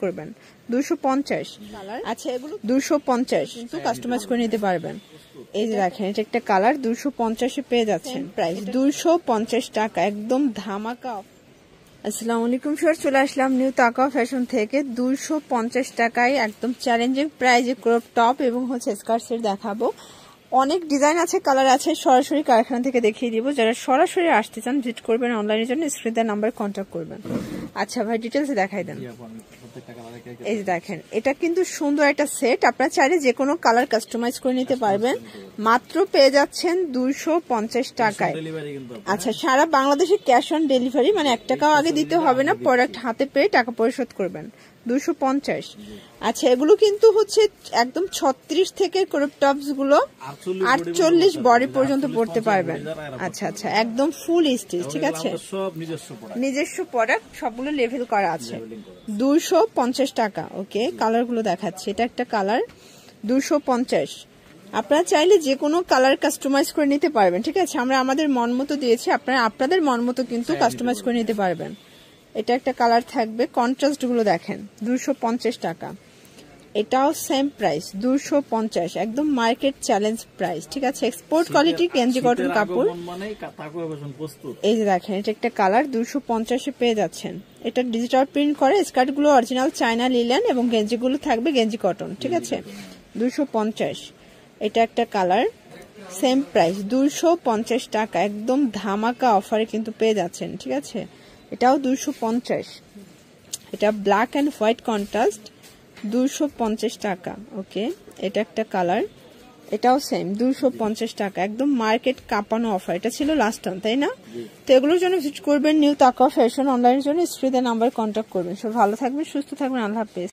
করবেন 250। আচ্ছা এগুলো 250 কিন্তু কাস্টমাইজ করে নিতে পারবেন। এই যে দেখেন এটা একটা কালার 250 এ পেয়ে যাচ্ছেন। প্রাইস 250 টাকা, একদম ধামাকা। আসসালামু আলাইকুম স্যার, চলে আসলাম নিউ তাকাও ফ্যাশন থেকে 250 টাকায় একদম চ্যালেঞ্জিং প্রাইজে ক্রপ টপ এবং হচ্ছে স্কার্ট সেট দেখাবো। অনেক ডিজাইন আছে, কালার আছে, সরাসরি কারখানা থেকে দেখিয়ে দিব। যারা সরাসরি আসতে চান ভিজিট করবেন, অনলাইনের জন্য স্ক্রিনে নাম্বার কন্ট্যাক্ট করবেন। আচ্ছা ভাই ডিটেলস দেখাই দেন। এই যে দেখেন এটা কিন্তু সুন্দর একটা সেট, আপনারা চাইলে যে কোনো কালার কাস্টমাইজ করে নিতে পারবেন। মাত্র পেয়ে যাচ্ছেন 250 টাকায়। আচ্ছা সারা বাংলাদেশে ক্যাশ অন ডেলিভারি, মানে 1 টাকাও আগে দিতে হবে না, প্রোডাক্ট হাতে পেয়ে টাকা পরিশোধ করবেন। 250। আচ্ছা এগুলো কিন্তু হচ্ছে একদম 36 থেকে ক্রপ টপস গুলো 48 বডি পর্যন্ত পড়তে পারবেন। আচ্ছা আচ্ছা একদম ফুল স্টিচ, ঠিক আছে, নিজস্ব প্রোডাক্ট, সবগুলো লেভেল করা আছে। 250 টাকা। ওকে কালার গুলো দেখাচ্ছি, এটা একটা কালার 250। আপনারা চাইলে যে কোনো কালার কাস্টমাইজ করে নিতে পারবেন, ঠিক আছে। আমরা আমাদের মন মতো দিয়েছি, আপনারা আপনাদের মন মতো কিন্তু কাস্টমাইজ করে নিতে পারবেন। এটা একটা কালার থাকবে, কন্ট্রাস্ট গুলো দেখেন 250 টাকা। এটাও সেম প্রাইস 250, একদম মার্কেট চ্যালেঞ্জ প্রাইস, ঠিক আছে। এক্সপোর্ট কোয়ালিটি গেঞ্জি কটন কাপড়। এই যে দেখেন এটা একটা কালার 250 এ পেয়ে যাচ্ছেন। এটা ডিজিটাল প্রিন্ট করে, স্কার্ট গুলো অরিজিনাল চায়না লিলেন এবং গেঞ্জি গুলো থাকবে গেঞ্জি কটন, ঠিক আছে। 250। এটা একটা কালার, সেম প্রাইস 250 টাকা, একদম ধামাকা অফারে কিন্তু পেয়ে যাচ্ছেন, ঠিক আছে। এটাও 250। এটা ব্ল্যাক এন্ড হোয়াইট কন্ট্রাস্ট 250 টাকা। ওকে এটা একটা কালার, এটাও সেম 250 টাকা, একদম মার্কেট কাঁপানো অফার। এটা ছিল লাস্ট টাইম, তাই না? তো এগুলোর জন্য ভিজিট করবেন নিউ তাকাও ফ্যাশন, অনলাইনের জন্য স্ক্রিনে নাম্বার কন্ট্যাক্ট করবেন। সব ভালো থাকবেন, সুস্থ থাকবেন, আল্লাহ হাফেজ।